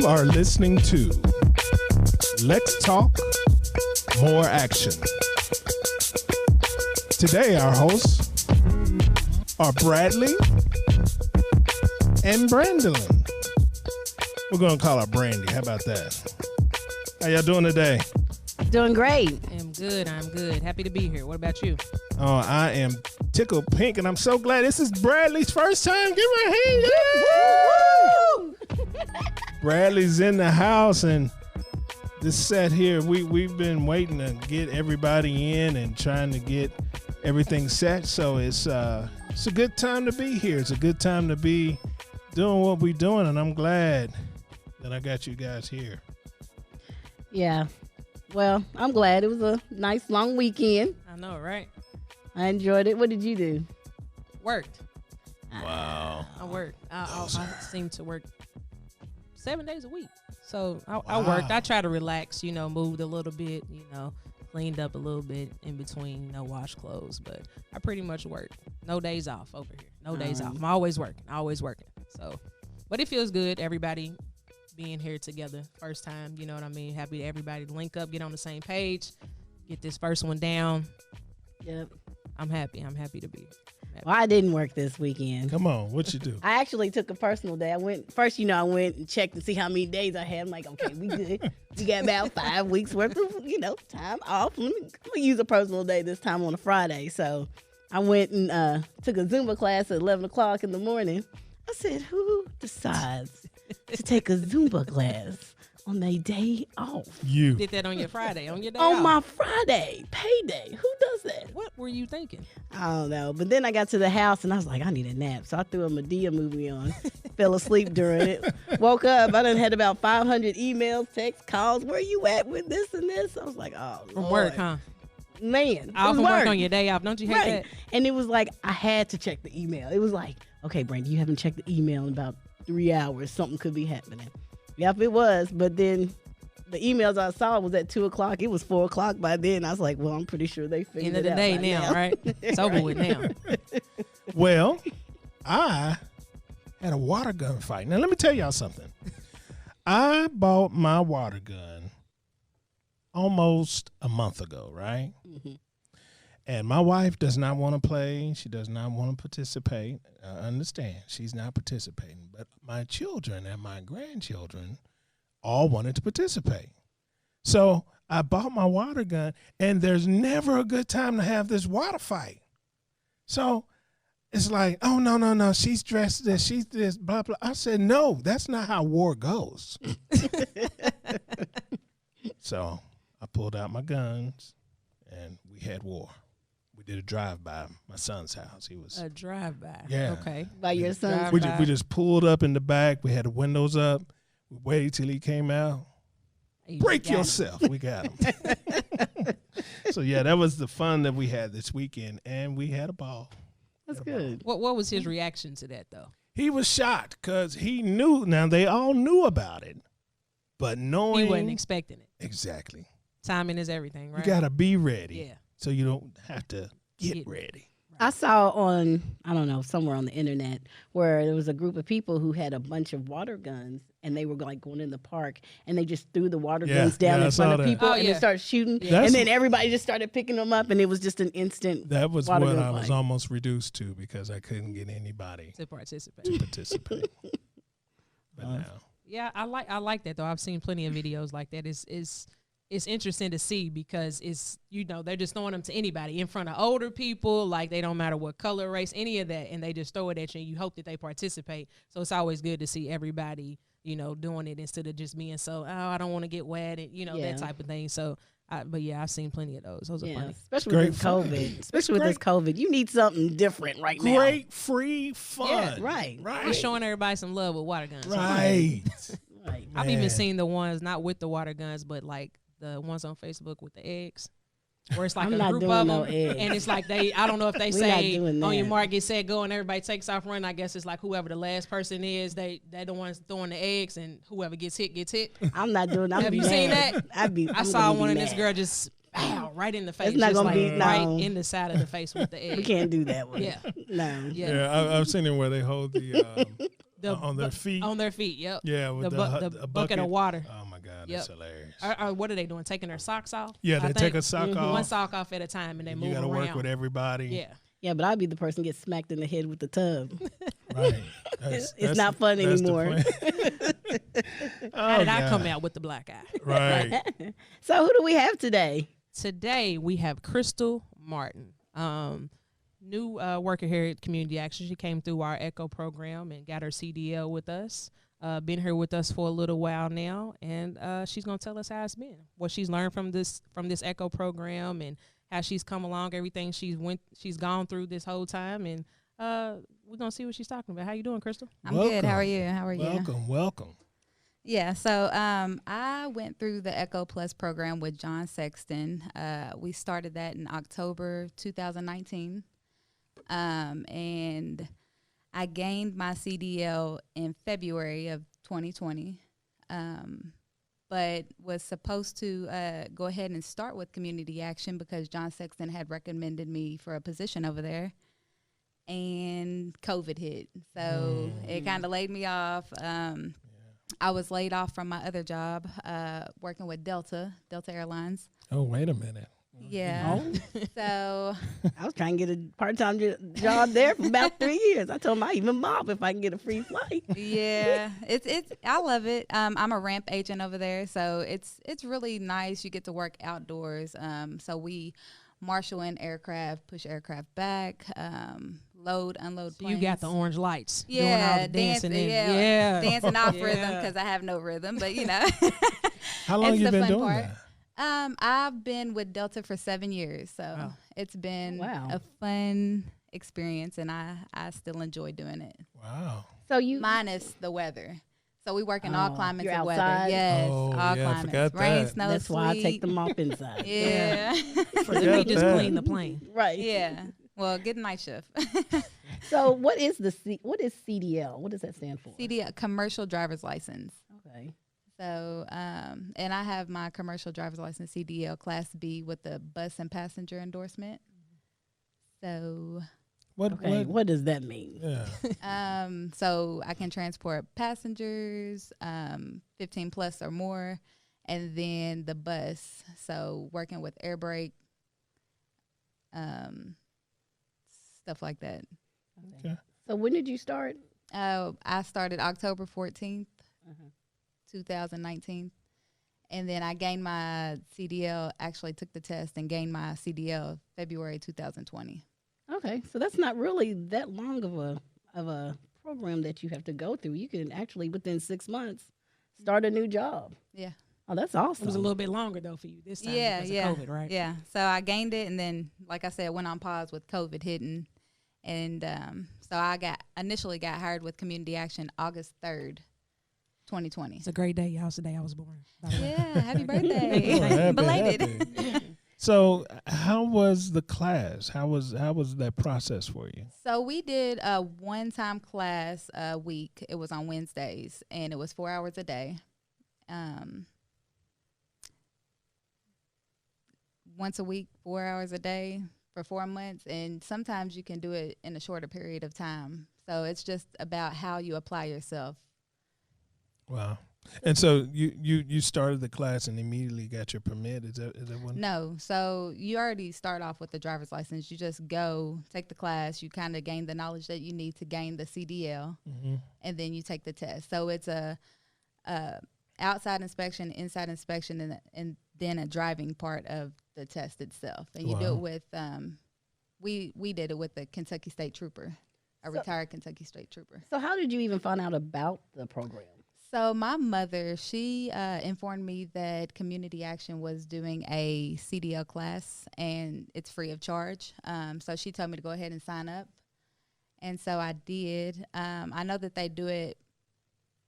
are listening to Let's Talk More Action. Today, our hosts are Bradley and Brandolyn. We're going to call her Brandy. How about that? How y'all doing today? Doing great. I'm good. Happy to be here. What about you? Oh, I am tickled pink, and I'm so glad this is Bradley's first time. Give her a hand. Bradley's in the house, and this set here, we've been waiting to get everybody in and trying to get everything set. So it's a good time to be here. It's a good time to be doing what we're doing, and I'm glad that I got you guys here. Yeah. Well, I'm glad. It was a nice long weekend. I know, right? I enjoyed it. What did you do? Worked. Wow. I worked. I seem to work 7 days a week. So I worked. I try to relax, moved a little bit, cleaned up a little bit in between, wash clothes. But I pretty much work. No days off over here. No days off. I'm always working. So, but it feels good. Everybody being here together. First time, you know what I mean? Happy to everybody to link up, get on the same page, get this first one down. Yep. I'm happy to be here. Well, I didn't work this weekend. Come on, what you do? I actually took a personal day. I went and checked to see how many days I had. I'm like, okay, we good. We got about 5 weeks worth of, time off. I'm gonna use a personal day this time on a Friday. So I went and took a Zumba class at 11 o'clock in the morning. I said, who decides to take a Zumba class on a day off? You did that on your Friday, on your day on off. my Friday, payday. Who does that? What were you thinking? I don't know. But then I got to the house and I was like, I need a nap. So I threw a Madea movie on, fell asleep during it. Woke up, I done had about 500 emails, texts, calls. Where you at with this and this? I was like, oh, From Lord. work, huh? Man. Off from work on your day off. Don't you hate that? And it was like, I had to check the email. It was like, okay, Brandy, you haven't checked the email in about 3 hours. Something could be happening. Yep, it was. But then the emails I saw was at 2 o'clock. It was 4 o'clock by then. I was like, well, I'm pretty sure they figured it out. End of the day now, right? It's over with now. Well, I had a water gun fight. Now, let me tell y'all something. I bought my water gun almost a month ago, right? Mm-hmm. And my wife does not want to play. She does not want to participate. I understand. She's not participating. But my children and my grandchildren all wanted to participate. So I bought my water gun, and there's never a good time to have this water fight. So it's like, oh, no, she's dressed this, she's this, blah, blah. I said, no, that's not how war goes. So I pulled out my guns, and we had war. We did a drive-by my son's house. He was a drive-by. Yeah. Okay. By your son's we just pulled up in the back. We had the windows up. We waited till he came out. Break yourself. We got him. So, yeah, that was the fun that we had this weekend, and we had a ball. That's good. What was his reaction to that, though? He was shocked because he knew. Now, they all knew about it, but knowing. He wasn't expecting it. Exactly. Timing is everything, right? You got to be ready. Yeah. So you don't have to get ready. I saw on, I don't know, somewhere on the internet where there was a group of people who had a bunch of water guns and they were like going in the park and they just threw the water guns down in front of people and they started shooting. Yeah. And then everybody just started picking them up and it was just an instant. That was what I was almost reduced to because I couldn't get anybody to participate. But now. Yeah, I like that though. I've seen plenty of videos like that. It's interesting to see because it's, they're just throwing them to anybody in front of older people. Like they don't matter what color, race, any of that. And they just throw it at you and you hope that they participate. So it's always good to see everybody, doing it instead of just being so, I don't want to get wet and, that type of thing. So, but yeah, I've seen plenty of those. Those are funny. Especially with this COVID. Especially with this COVID. You need something different right now. Great free fun. Yeah, right. We're showing everybody some love with water guns. Right. Right. I've even seen the ones, not with the water guns, but like the ones on Facebook with the eggs. Where it's like a group of them, and it's like I don't know if they say on your mark, get set, go, and everybody takes off running. I guess it's like whoever the last person is, they're the ones throwing the eggs, and whoever gets hit, gets hit. I'm not doing that. Have you seen that? I saw one of this girl just right in the face. It's not just gonna be right in the side of the face with the egg. We can't do that one. Yeah. No. Yeah, I've seen it where they hold the on their feet. On their feet, yep. Yeah, with The a bucket of water. Oh my God, Yep. that's hilarious. Or what are they doing? Taking their socks off? Yeah, I they think. take a sock Mhm. off. One sock off at a time, and they You move got to around. work with everybody. Yeah. Yeah, but I'd be the person get smacked in the head with the tub. Right. It's not fun that's the anymore. plan. How did I God. come out with the black eye? Right. So who do we have today? Today we have Crystal Martin, new worker here at Community Action. She came through our ECHO program and got her CDL with us. Been here with us for a little while now, and she's gonna tell us how it's been, what she's learned from this ECHO program, and how she's come along, everything she's gone through this whole time, and we're gonna see what she's talking about. How you doing, Crystal? I'm good. How are you? How are you? Welcome. Yeah, so I went through the Echo Plus program with John Sexton. We started that in October 2019. And I gained my CDL in February of 2020, but was supposed to go ahead and start with Community Action because John Sexton had recommended me for a position over there. And COVID hit, so it kind of laid me off. I was laid off from my other job, working with Delta Airlines. Oh, wait a minute. Yeah. So I was trying to get a part-time job there for about 3 years. I told my even mom if I can get a free flight. yeah, it's I love it. I'm a ramp agent over there, so it's really nice. You get to work outdoors. So we marshal in aircraft, push aircraft back, load, unload So planes. you got the orange lights. Yeah, doing all the dancing. dancing off Yeah. rhythm because I have no rhythm, but you know. How long It's you the been fun doing part. that? I've been with Delta for 7 years, so Wow. it's been Wow. a fun experience, and I still enjoy doing it. Wow. So you Minus the weather. So we work in all Oh, climates you're of outside? weather. Yes, Oh, all yeah, I climates. forgot Rain, that. snow, that's why I take sleet. them off inside. Yeah. For them, we just that. clean the plane. Right. yeah. Well, good night shift. So what is what is CDL? What does that stand for? CDL, commercial driver's license. Okay. So, and I have my commercial driver's license CDL Class B with the bus and passenger endorsement. So, Okay. What does that mean? Yeah. so I can transport passengers, 15 plus or more, and then the bus. So working with air brake, stuff like that. Okay. So when did you start? I started October 14th, Uh-huh. 2019. And then I gained my CDL, actually took the test and gained my CDL February 2020. Okay, so that's not really that long of a program that you have to go through. You can actually within 6 months start a new job. Yeah. Oh, that's It was a awesome. little bit longer though for you this time Yeah, because yeah. of COVID, right? Yeah. So I gained it, and then, like I said, went on pause with COVID hitting. And so I initially got hired with Community Action August 3rd, 2020. It's a great day, y'all. It's the day I was born. by the way. Yeah, happy Oh, birthday. happy, Belated. happy. So, how was the class? How was that process for you? So we did a one-time class a week. It was on Wednesdays, and it was 4 hours a day. Once a week, 4 hours a day for 4 months, and sometimes you can do it in a shorter period of time. So it's just about how you apply yourself. Wow. And so you started the class and immediately got your permit. Is that what? No, so you already start off with the driver's license. You just go take the class. You kind of gain the knowledge that you need to gain the CDL, Mm-hmm. and then you take the test. So it's a outside inspection, inside inspection, and then a driving part of the test itself. And you do Wow. it with we did it with the Kentucky State Trooper, a So- retired Kentucky State Trooper. So how did you even find out about the program? So my mother, she informed me that Community Action was doing a CDL class, and it's free of charge. So she told me to go ahead and sign up, and so I did. I know that they do it.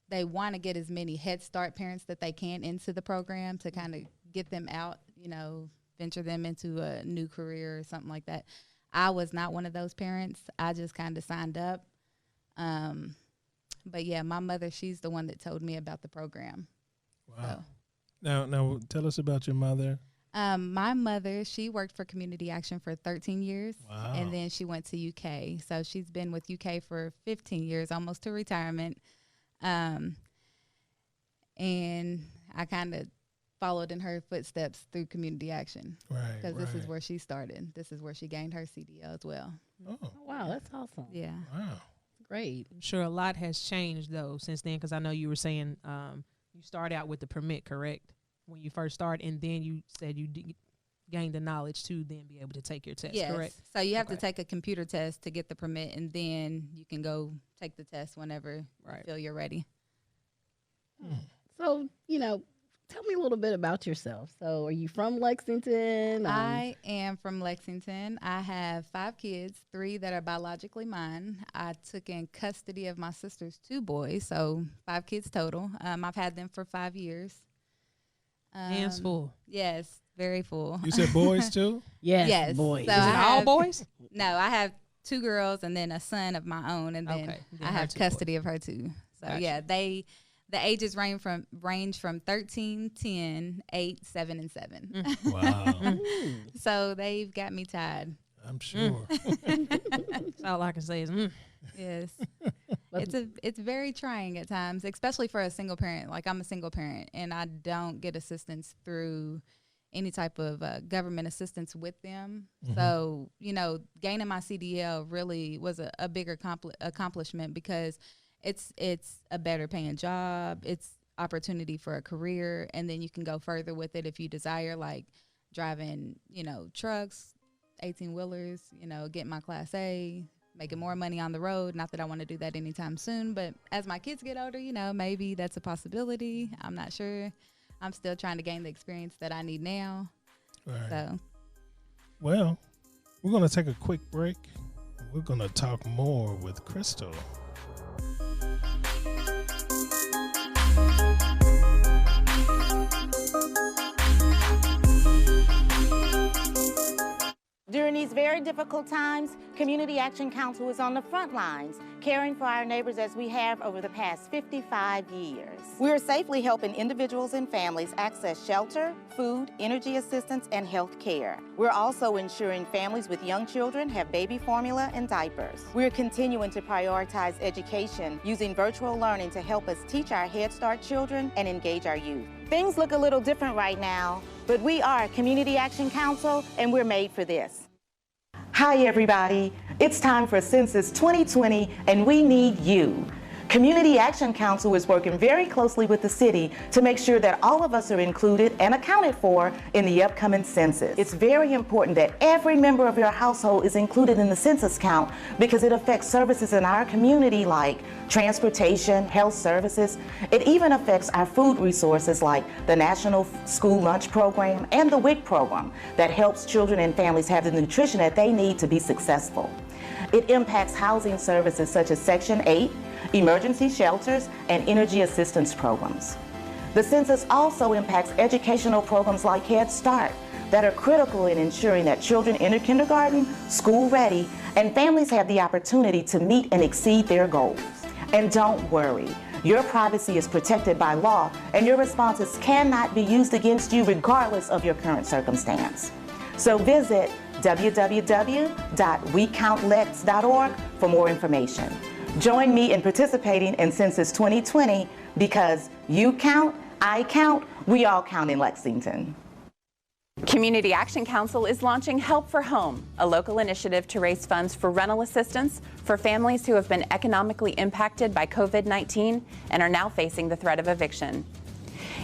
They want to get as many Head Start parents that they can into the program to kind of get them out, venture them into a new career or something like that. I was not one of those parents. I just kind of signed up. But yeah, my mother, she's the one that told me about the program. Wow. Now tell us about your mother. My mother, she worked for Community Action for 13 years. Wow. And then she went to UK. So she's been with UK for 15 years, almost to retirement. And I kind of followed in her footsteps through Community Action. Right. Because this is where she started. This is where she gained her CDL as well. Oh, Wow, that's awesome. Yeah. wow. Great. I'm sure a lot has changed though since then, because I know you were saying you started out with the permit, correct? When you first started, and then you said you gained the knowledge to then be able to take your test, Yes. correct? So you have to Okay. take a computer test to get the permit, and then you can go take the test whenever Right. you feel you're ready. So, tell me a little bit about yourself. So, are you from Lexington? I am from Lexington. I have 5 kids, 3 that are biologically mine. I took in custody of my sister's 2 boys, so 5 kids total. I've had them for 5 years. Hands full. Yes, very full. You said boys too? Yes, boys. So Is it I all have- boys? No, I have 2 girls and then a son of my own, and then Okay, then I her have 2 custody of her too. So Gotcha. yeah, the ages range from 13, 10, 8, 7, and 7. Wow. So they've got me tied. I'm sure. That's all I can say is, Yes. It's very trying at times, especially for a single parent. Like, I'm a single parent and I don't get assistance through any type of government assistance with them. So, gaining my CDL really was a bigger accomplishment, because it's a better paying job. It's opportunity for a career. And then you can go further with it if you desire, like driving, trucks, 18-wheelers, getting my Class A, making more money on the road. Not that I want to do that anytime soon, but as my kids get older, maybe that's a possibility. I'm not sure. I'm still trying to gain the experience that I need now. Right. So, Well, we're going to take a quick break. We're going to talk more with Crystal. During these very difficult times, Community Action Council is on the front lines, caring for our neighbors as we have over the past 55 years. We are safely helping individuals and families access shelter, food, energy assistance, and health care. We're also ensuring families with young children have baby formula and diapers. We're continuing to prioritize education, using virtual learning to help us teach our Head Start children and engage our youth. Things look a little different right now, but we are Community Action Council, and we're made for this. Hi, everybody. It's time for Census 2020, and we need you. Community Action Council is working very closely with the city to make sure that all of us are included and accounted for in the upcoming census. It's very important that every member of your household is included in the census count, because it affects services in our community like transportation, health services. It even affects our food resources like the National School Lunch Program and the WIC program that helps children and families have the nutrition that they need to be successful. It impacts housing services such as Section 8, emergency shelters, and energy assistance programs. The census also impacts educational programs like Head Start that are critical in ensuring that children enter kindergarten, school ready, and families have the opportunity to meet and exceed their goals. And don't worry, your privacy is protected by law, and your responses cannot be used against you regardless of your current circumstance. So visit www.wecountlex.org for more information. Join me in participating in Census 2020, because you count, I count, we all count in Lexington. Community Action Council is launching Help for Home, a local initiative to raise funds for rental assistance for families who have been economically impacted by COVID-19 and are now facing the threat of eviction.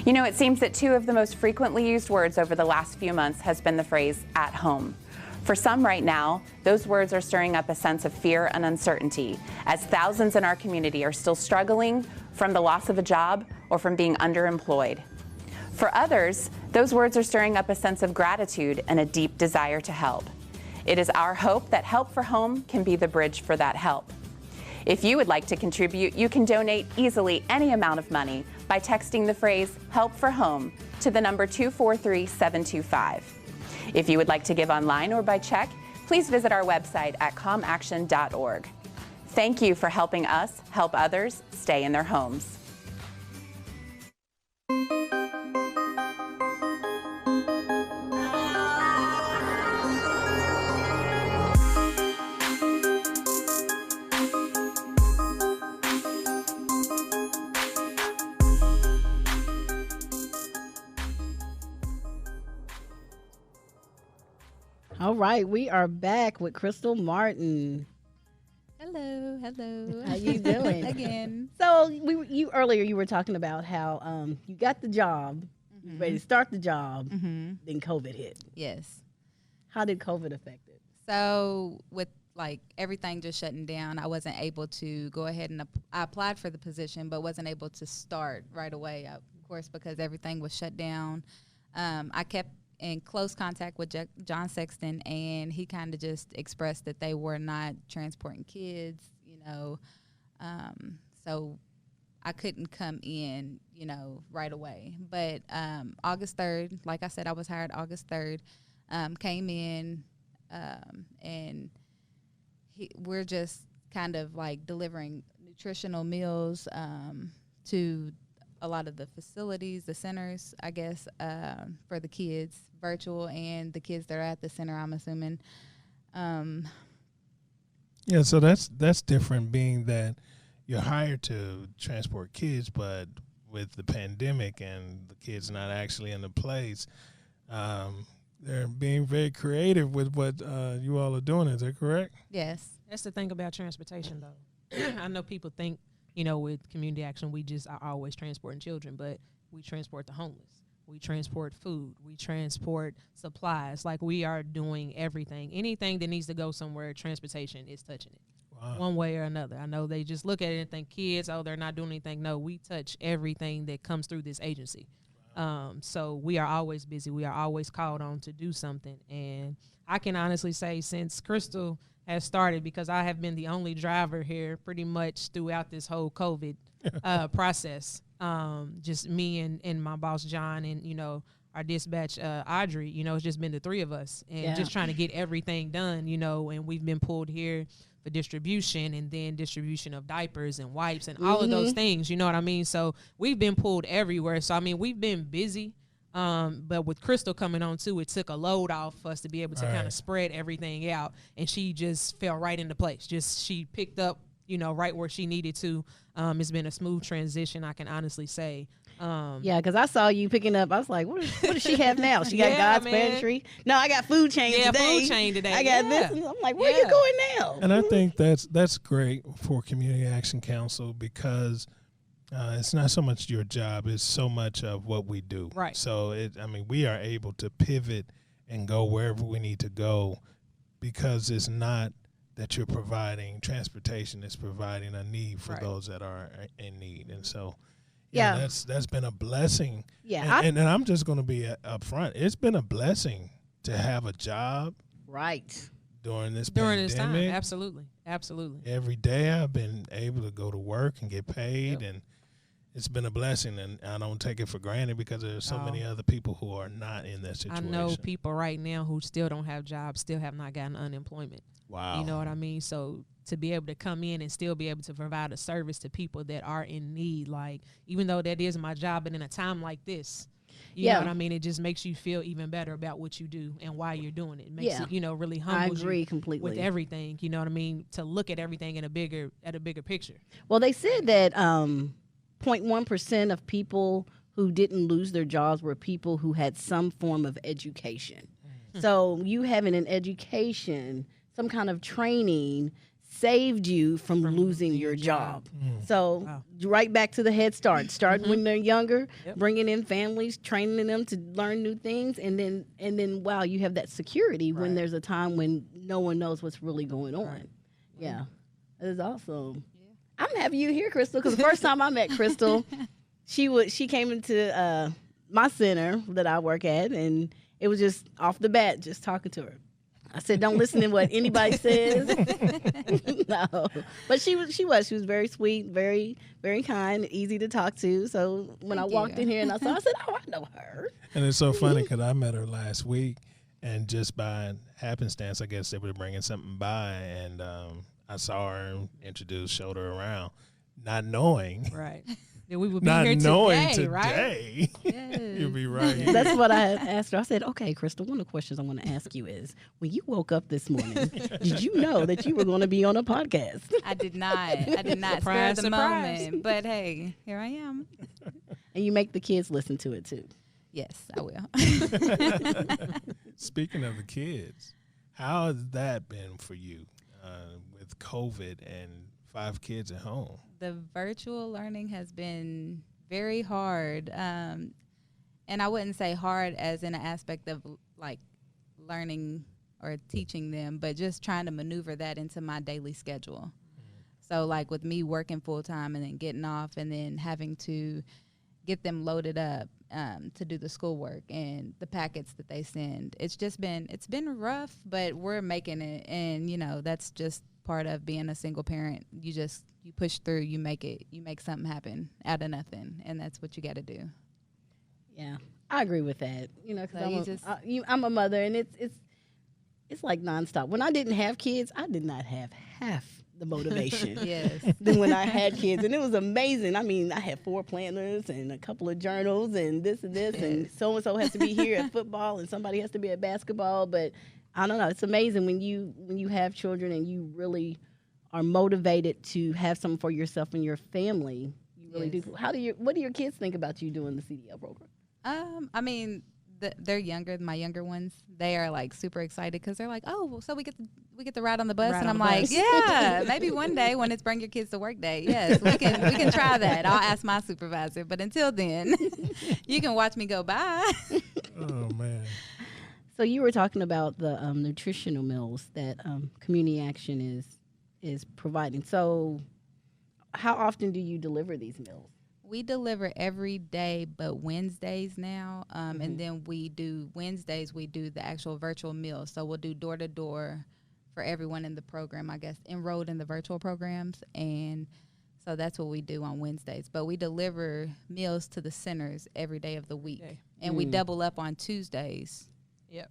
It seems that 2 of the most frequently used words over the last few months has been the phrase "at home." For some right now, those words are stirring up a sense of fear and uncertainty, as thousands in our community are still struggling from the loss of a job or from being underemployed. For others, those words are stirring up a sense of gratitude and a deep desire to help. It is our hope that Help for Home can be the bridge for that help. If you would like to contribute, you can donate easily any amount of money by texting the phrase "Help for Home" to the number 243-725. If you would like to give online or by check, please visit our website at comaction.org. Thank you for helping us help others stay in their homes. All right, we are back with Crystal Martin. Hello. How you doing? Again. So you earlier you were talking about how you got the job, you ready to start the job, then COVID hit. Yes. How did COVID affect it? So with like everything just shutting down, I wasn't able to go ahead and I applied for the position, but wasn't able to start right away, of course, because everything was shut down. I kept in close contact with John Sexton, and he kind of just expressed that they were not transporting kids, so I couldn't come in, right away. But August 3rd, like I said, I was hired August 3rd, came in, and we're just kind of like delivering nutritional meals to a lot of the facilities, the centers, I guess, for the kids, virtual, and the kids that are at the center, I'm assuming. Yeah, so that's different, being that you're hired to transport kids, but with the pandemic and the kids not actually in the place, they're being very creative with what you all are doing. Is that correct? Yes. That's the thing about transportation, though. I know people think, with community action, we just are always transporting children, but we transport the homeless. We transport food. We transport supplies. Like, we are doing everything. Anything that needs to go somewhere, transportation is touching it. Wow. One way or another. I know they just look at it and think kids, they're not doing anything. No, we touch everything that comes through this agency. So we are always busy. We are always called on to do something. And I can honestly say, since Crystal has started, because I have been the only driver here pretty much throughout this whole COVID process. Just me and my boss, John, and, our dispatch, Audrey, it's just been the three of us and just trying to get everything done, and we've been pulled here for distribution, and then distribution of diapers and wipes and all of those things, you know what I mean? So we've been pulled everywhere. So, I mean, we've been busy. But with Crystal coming on too, it took a load off for us to be able to kind of spread everything out, and she just fell right into place. She picked up, right where she needed to. It's been a smooth transition, I can honestly say. Yeah, because I saw you picking up. I was like, what does she have now? She got God's pantry. No, I got food chain today. Food chain today. I got this. And I'm like, where you going now? And I think that's great for Community Action Council, because it's not so much your job, it's so much of what we do. Right. So, we are able to pivot and go wherever we need to go, because it's not that you're providing transportation, it's providing a need for those that are in need. And so, that's been a blessing. Yeah. And I'm just going to be upfront. It's been a blessing to have a job. Right. During this time. Absolutely. Every day I've been able to go to work and get paid, and it's been a blessing, and I don't take it for granted, because there's so many other people who are not in that situation. I know people right now who still don't have jobs, still have not gotten unemployment. Wow. You know what I mean? So to be able to come in and still be able to provide a service to people that are in need, like, even though that is my job, but in a time like this, you know what I mean? It just makes you feel even better about what you do and why you're doing it. It makes it, really humbles you completely with everything, you know what I mean? To look at everything in a bigger picture. Well, they said that 0.1% of people who didn't lose their jobs were people who had some form of education. So you having an education, some kind of training, saved you from losing your job. So right back to the Head Start, starting when they're younger, bringing in families, training them to learn new things, and then wow, you have that security when there's a time when no one knows what's really going on. Yeah, that is awesome. I'm happy you here, Crystal, because the first time I met Crystal, she came into my center that I work at, and it was just off the bat, just talking to her. I said, don't listen to what anybody says. No. But she was very sweet, very, very kind, easy to talk to. So when I walked in here and I said, oh, I know her. And it's so funny, because I met her last week, and just by happenstance, I guess they were bringing something by, and I saw her, introduced, showed her around, not knowing. Right. That we would be not here knowing today, right? Yes. You'll be right. That's what I asked her. I said, okay, Crystal, one of the questions I want to ask you is, when you woke up this morning, did you know that you were going to be on a podcast? I did not. Surprise, spare the moment. But hey, here I am. And you make the kids listen to it too. Yes, I will. Speaking of the kids, How has that been for you with COVID and 5 kids at home? The virtual learning has been very hard. And I wouldn't say hard as in an aspect of like learning or teaching them, but just trying to maneuver that into my daily schedule. So like with me working full time and then getting off and then having to get them loaded up to do the schoolwork and the packets that they send. It's been rough, but we're making it. And, you know, that's just part of being a single parent. You push through, you make something happen out of nothing. And that's what you got to do. Yeah, I agree with that. You know, because So I'm a mother, and it's like nonstop. When I didn't have kids, I did not have half the motivation. Yes. Than when I had kids, and it was amazing. I mean, I had 4 planners and a couple of journals and this and this, and so has to be here at football, and somebody has to be at basketball. But I don't know. It's amazing when you have children and you really are motivated to have something for yourself and your family. You really do. What do your kids think about you doing the CDL program? I mean, they're younger. My younger ones, they are like super excited because they're like, "Oh, so we get to ride on the bus," and I'm like, "Yeah, maybe one day when it's bring your kids to work day, yes, we can try that." I'll ask my supervisor, but until then, you can watch me go by. Oh man! So you were talking about the nutritional meals that Community Action is providing. So how often do you deliver these meals? We deliver every day but Wednesdays now. And then Wednesdays we do the actual virtual meal. So we'll do door to door for everyone in the program, I guess, enrolled in the virtual programs. And so that's what we do on Wednesdays. But we deliver meals to the centers every day of the week. Okay. And we double up on Tuesdays. Yep.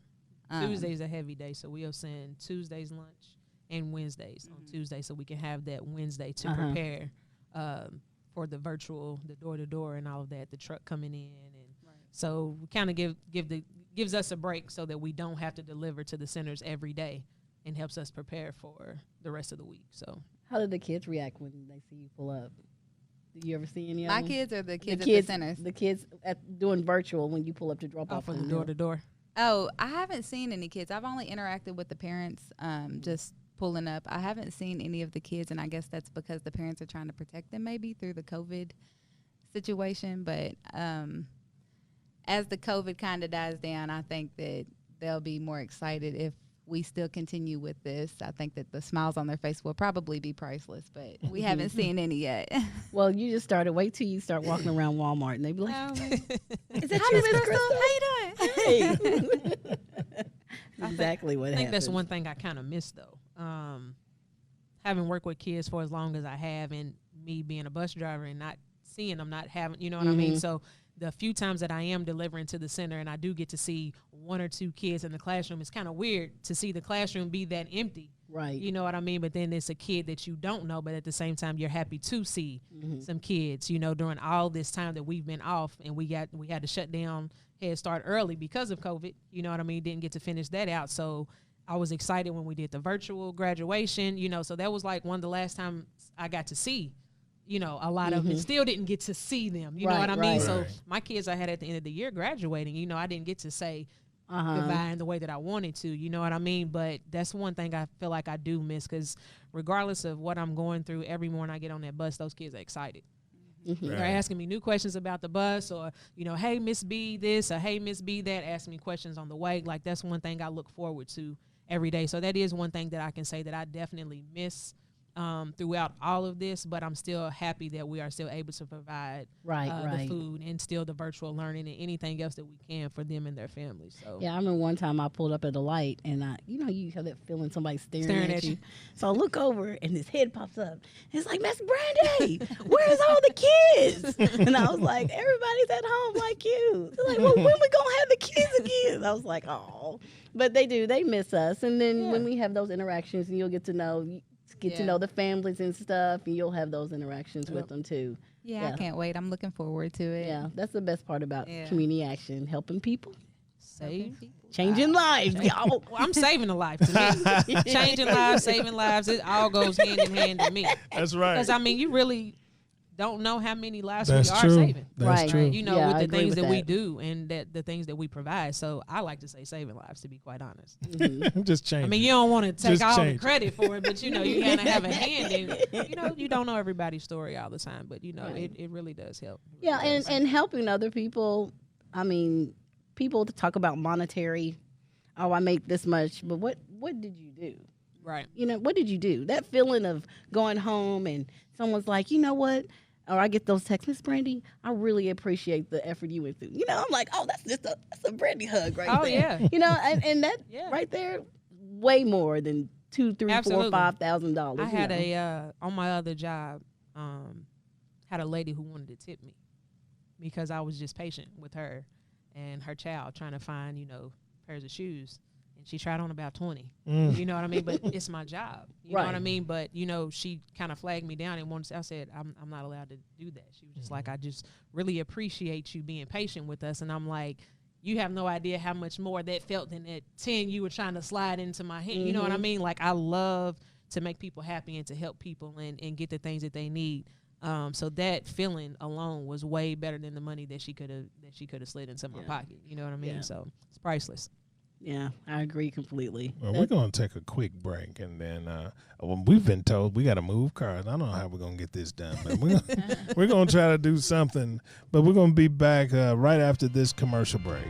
Tuesday's a heavy day, so we'll send Tuesday's lunch and Wednesdays on Tuesday, so we can have that Wednesday to prepare for the virtual, the door-to-door and all of that, the truck coming in. And so we kind of gives us a break so that we don't have to deliver to the centers every day, and helps us prepare for the rest of the week. So how do the kids react when they see you pull up? Do you ever see any of My them? kids or the kids at the centers? The kids doing virtual when you pull up to drop off for the meal. door-to-door. Oh, I haven't seen any kids. I've only interacted with the parents, just pulling up. I haven't seen any of the kids, and I guess that's because the parents are trying to protect them maybe through the COVID situation. But as the COVID kind of dies down, I think that they'll be more excited if we still continue with this. I think that the smiles on their face will probably be priceless, but we haven't seen any yet. Well, you just started. Wait till you start walking around Walmart, and they be like, "Is that Hi, you, Miss Miss Crystal? How you doing? Hey. Exactly what I think happened. that's one thing I kind of miss, though. Having worked with kids for as long as I have, and me being a bus driver and not seeing them, not having, you know what I mean? So the few times that I am delivering to the center and I do get to see 1 or 2 kids in the classroom, it's kind of weird to see the classroom be that empty. Right. You know what I mean? But then it's a kid that you don't know, but at the same time, you're happy to see some kids, you know, during all this time that we've been off, and we had to shut down Head Start early because of COVID. You know what I mean? Didn't get to finish that out. So I was excited when we did the virtual graduation, you know, so that was like one of the last times I got to see, you know, a lot of them. Still didn't get to see them, you know what I mean? Right. So my kids I had at the end of the year graduating, you know, I didn't get to say goodbye in the way that I wanted to, you know what I mean? But that's one thing I feel like I do miss, because regardless of what I'm going through, every morning I get on that bus, those kids are excited. They're asking me new questions about the bus, or, you know, hey, Miss B this, or hey, Miss B that, asking me questions on the way. Like, that's one thing I look forward to every day. So that is one thing that I can say that I definitely miss throughout all of this, but I'm still happy that we are still able to provide the food and still the virtual learning and anything else that we can for them and their families. So yeah, I remember one time I pulled up at a light, and you have that feeling somebody staring at you. So I look over, and his head pops up. It's like, Miss Brandy, where's all the kids? And I was like, everybody's at home like you. They're like, well, when we gonna have the kids again? I was like, oh, but they miss us. And then when we have those interactions, and you'll get to know the families and stuff, and you'll have those interactions with them too. Yeah, I can't wait. I'm looking forward to it. Yeah, that's the best part about community action, helping people. Changing lives, y'all. Well, I'm saving a life to me. Changing lives, saving lives, it all goes hand in hand to me. That's right. Because, I mean, you really don't know how many lives That's we are true. saving. That's Right. true. You know, Yeah, with I the agree things with that we that. do and that the things that we provide. So I like to say saving lives, to be quite honest. Just change. I mean, you don't want to take Just all change the credit for it, but you know, you gotta have a hand in it. You know, you don't know everybody's story all the time, but you know, Right. it really does help. It Yeah, really does. and helping other people. I mean, people to talk about monetary. Oh, I make this much, but what did you do? right. You know, what did you do? That feeling of going home and someone's like, you know what? Or I get those texts, Miss Brandy, I really appreciate the effort you went through. You know, I'm like, oh, that's a Brandy hug right Oh, there. yeah. You know, and that Yeah. right there, way more than $2,000, $3,000, Absolutely. $4,000, $5,000. I had you know. on my other job, had a lady who wanted to tip me because I was just patient with her and her child trying to find, you know, pairs of shoes. And she tried on about 20. You know what I mean? But it's my job. You know what I Right. mean? But, you know, she kind of flagged me down and wanted to, I said, I'm not allowed to do that. She was just like, I just really appreciate you being patient with us. And I'm like, you have no idea how much more that felt than that 10 you were trying to slide into my hand. You know what I mean? Like, I love to make people happy and to help people and get the things that they need. So that feeling alone was way better than the money that she could have slid into my pocket. You know what I mean? Yeah. So it's priceless. Yeah, I agree completely. Well, we're going to take a quick break, and then we've been told we got to move cars. I don't know how we're going to get this done, but we're going to try to do something. But we're going to be back right after this commercial break.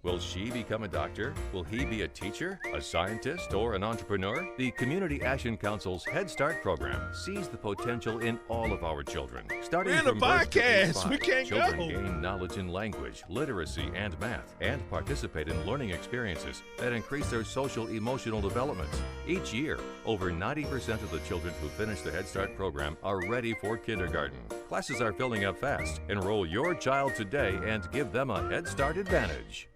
Will she become a doctor? Will he be a teacher, a scientist, or an entrepreneur? The Community Action Council's Head Start program sees the potential in all of our children. Starting We're in a from birth to age podcast. We 5, can't children go. gain knowledge in language, literacy, and math, and participate in learning experiences that increase their social emotional development. Each year, over 90% of the children who finish the Head Start program are ready for kindergarten. Classes are filling up fast. Enroll your child today and give them a Head Start advantage.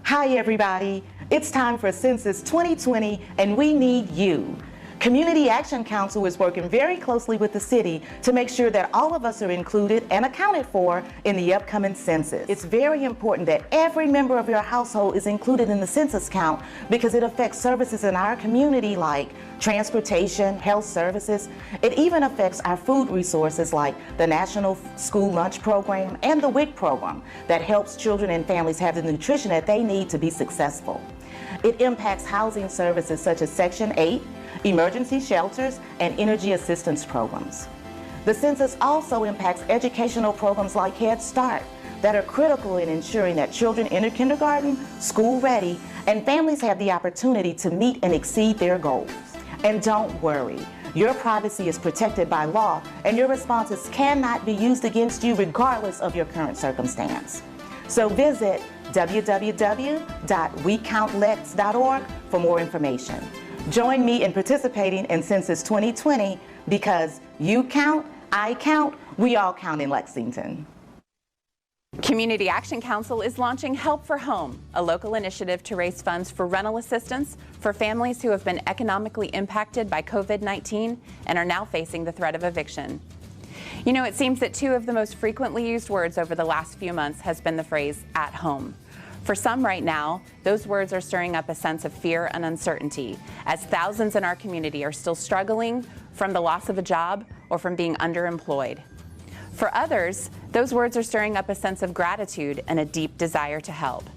Hi, everybody. It's time for Census 2020, and we need you. Community Action Council is working very closely with the city to make sure that all of us are included and accounted for in the upcoming census. It's very important that every member of your household is included in the census count because it affects services in our community like transportation, health services. It even affects our food resources like the National School Lunch Program and the WIC program that helps children and families have the nutrition that they need to be successful. It impacts housing services such as Section 8, emergency shelters, and energy assistance programs. The census also impacts educational programs like Head Start that are critical in ensuring that children enter kindergarten, school ready, and families have the opportunity to meet and exceed their goals. And don't worry, your privacy is protected by law, and your responses cannot be used against you regardless of your current circumstance. So visit www.wecountlex.org for more information. Join me in participating in Census 2020 because you count, I count, we all count in Lexington. Community Action Council is launching Help for Home, a local initiative to raise funds for rental assistance for families who have been economically impacted by COVID-19 and are now facing the threat of eviction. You know, it seems that two of the most frequently used words over the last few months has been the phrase "at home." For some right now, those words are stirring up a sense of fear and uncertainty, as thousands in our community are still struggling from the loss of a job or from being underemployed. For others, those words are stirring up a sense of gratitude and a deep desire to help.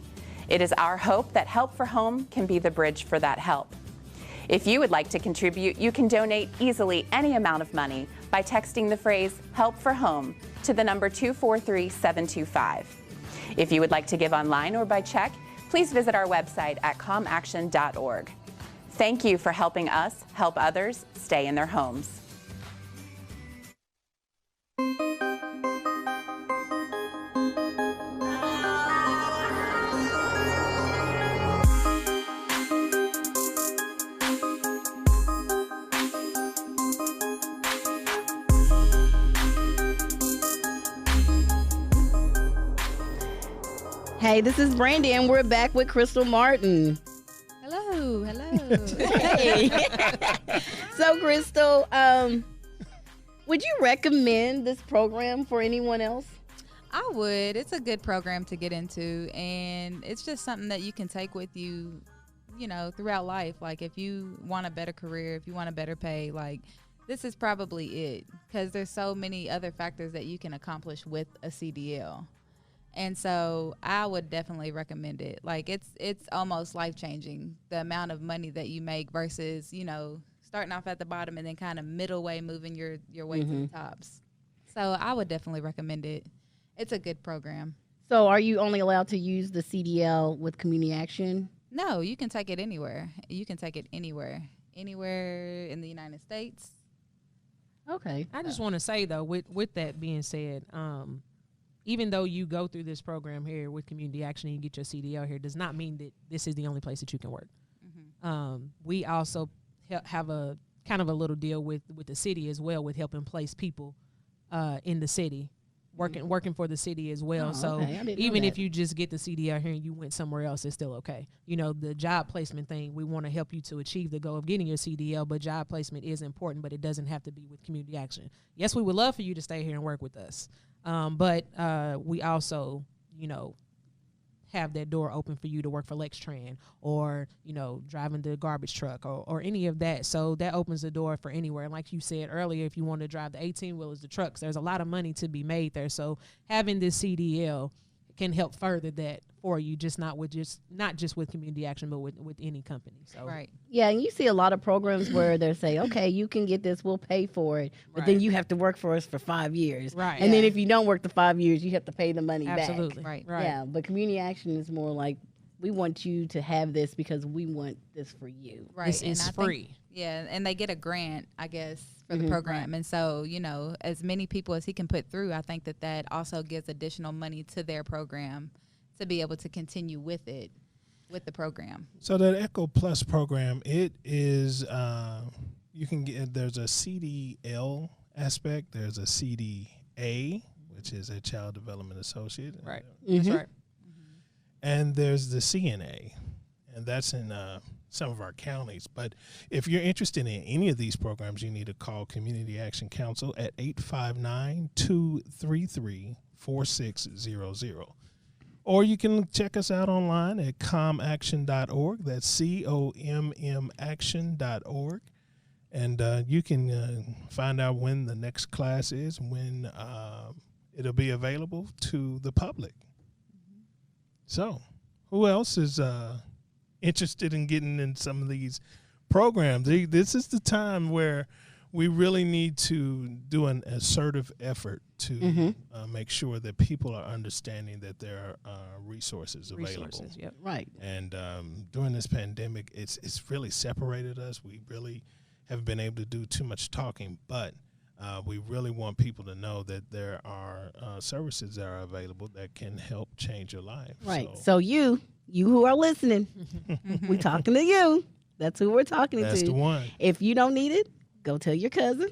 It is our hope that Help for Home can be the bridge for that help. If you would like to contribute, you can donate easily any amount of money by texting the phrase "Help for Home" to the number 243-725. If you would like to give online or by check, please visit our website at comaction.org. Thank you for helping us help others stay in their homes. Hey, this is Brandy, and we're back with Crystal Martin. Hello. Hello, hello. Hey. So, Crystal, would you recommend this program for anyone else? I would. It's a good program to get into, and it's just something that you can take with you, you know, throughout life. Like if you want a better career, if you want a better pay, like this is probably it, because there's so many other factors that you can accomplish with a CDL. And so I would definitely recommend it. Like it's almost life-changing, the amount of money that you make versus, you know, starting off at the bottom and then kind of middle way moving your way to the tops. So I would definitely recommend it. It's a good program. So, are you only allowed to use the CDL with community action? No, you can take it anywhere. You can take it anywhere in the United States. Okay. I just want to say though, with that being said, even though you go through this program here with community action and you get your CDL here, does not mean that this is the only place that you can work. We also have a kind of a little deal with the city as well, with helping place people in the city, working for the city as well. Oh, so okay. I didn't know even that. if you just get the CDL here and you went somewhere else, it's still okay. You know, the job placement thing, we want to help you to achieve the goal of getting your CDL, but job placement is important, but it doesn't have to be with community action. Yes, we would love for you to stay here and work with us. But we also, you know, have that door open for you to work for LexTran or, you know, driving the garbage truck or any of that. So that opens the door for anywhere. And like you said earlier, if you want to drive the 18-wheelers, the trucks, there's a lot of money to be made there. So having this CDL can help further that for you, not just with community action, but with any company. So Right. Yeah, and you see a lot of programs where they say, okay, you can get this, we'll pay for it, but then Right. you have to work for us for 5 years. Right. And then Yeah. if you don't work the 5 years, you have to pay the money absolutely. back. Right. Yeah, but community action is more like, we want you to have this because we want this for you. Right. This And is I think- free. yeah, and they get a grant, I guess, for the program. And so, you know, as many people as he can put through, I think that also gives additional money to their program to be able to continue with it, with the program. So that Echo Plus program, it is you can get, there's a CDL aspect, there's a CDA, which is a Child Development Associate, Right. That's right. and there's the CNA, and that's in some of our counties. But if you're interested in any of these programs, you need to call Community Action Council at 859-233-4600. Or you can check us out online at comaction.org. That's COMM action.org. And you can find out when the next class is, when it'll be available to the public. So, who else is interested in getting in some of these programs? This is the time where we really need to do an assertive effort to make sure that people are understanding that there are resources available. Resources. Yep. Right. And during this pandemic, it's really separated us. We really haven't been able to do too much talking, but we really want people to know that there are services that are available that can help change your life. Right. So you who are listening, we're talking to you. That's who we're talking that's to. the one. If you don't need it, go tell your cousin.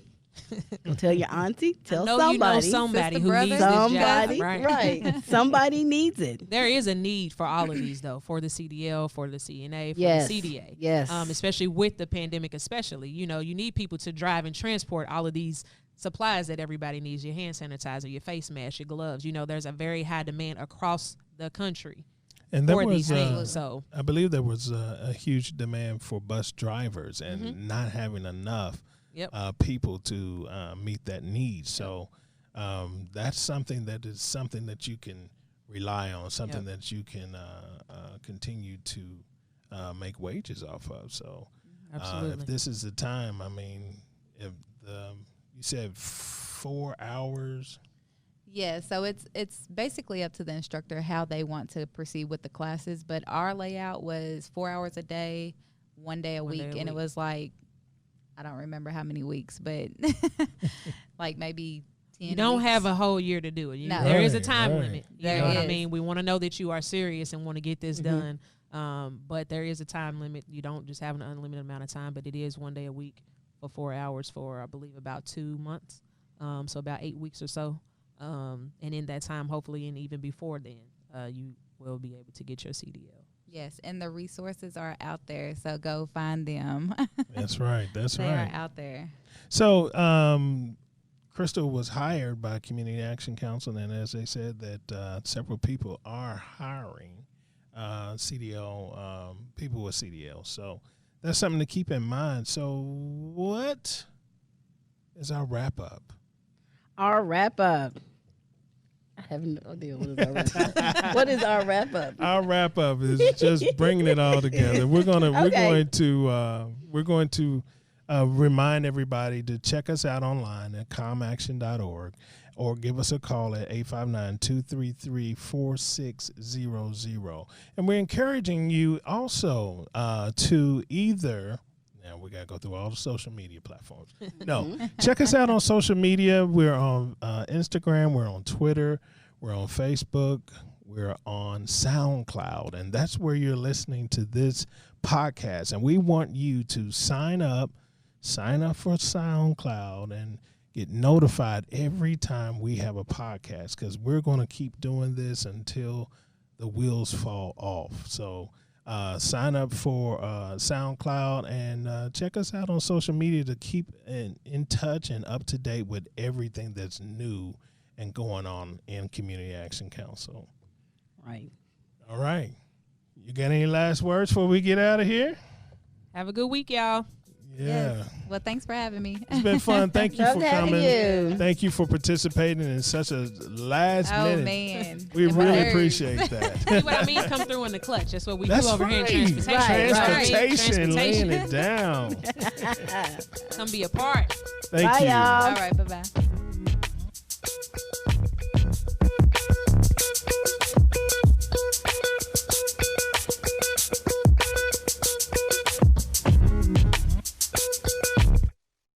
Go tell your auntie. Tell know somebody. you know somebody Sister, who brother. needs this job, Somebody. right? Right. Somebody needs it. There is a need for all of these, though, for the CDL, for the CNA, for Yes. the CDA. Yes. Especially with the pandemic, especially. You know, you need people to drive and transport all of these supplies that everybody needs, your hand sanitizer, your face mask, your gloves. You know, there's a very high demand across the country And there for was, these things. So, I believe there was a huge demand for bus drivers and not having enough yep. people to meet that need. So that's something that you can rely on, something that you can continue to make wages off of. So Absolutely. if this is the time, I mean, if you said 4 hours. Yeah, so it's basically up to the instructor how they want to proceed with the classes. But our layout was 4 hours a day, 1 day a week, and it was like, I don't remember how many weeks, but like maybe 10 You don't weeks. have a whole year to do it. No. There is a Right, time right. limit. You There know what I is. mean? We want to know that you are serious and want to get this done. But there is a time limit. You don't just have an unlimited amount of time, but it is 1 day a week for 4 hours for, I believe, about 2 months. So about 8 weeks or so. And in that time, hopefully, and even before then, you will be able to get your CDL. Yes, and the resources are out there, so go find them. That's right. That's They right. are out there. So, Crystal was hired by Community Action Council, and as they said, that several people are hiring CDL people with CDL. So that's something to keep in mind. So, what is our wrap up? Our wrap up. I have no idea what is our wrap up. What is our wrap up? Our wrap up is just bringing it all together. We're going to remind everybody to check us out online at comaction.org or give us a call at 859-233-4600. And we're encouraging you also to either. Now we got to go through all the social media platforms. No, check us out on social media. We're on Instagram. We're on Twitter. We're on Facebook. We're on SoundCloud. And that's where you're listening to this podcast. And we want you to sign up for SoundCloud and get notified every time we have a podcast, because we're going to keep doing this until the wheels fall off. So sign up for SoundCloud and check us out on social media to keep in touch and up to date with everything that's new and going on in Community Action Council. Right. All right. You got any last words before we get out of here? Have a good week, y'all. Yeah. Yes. Well, thanks for having me. It's been fun. Thank you Love for having coming. you. Thank you for participating in such a last Oh, minute. man. We And my really nerves. appreciate that. See what I mean? Come through in the clutch. That's what we That's do over here in right. transportation. Transportation, laying Transportation. it down. Come be a part. Thank Bye, you. y'all. All right, bye-bye.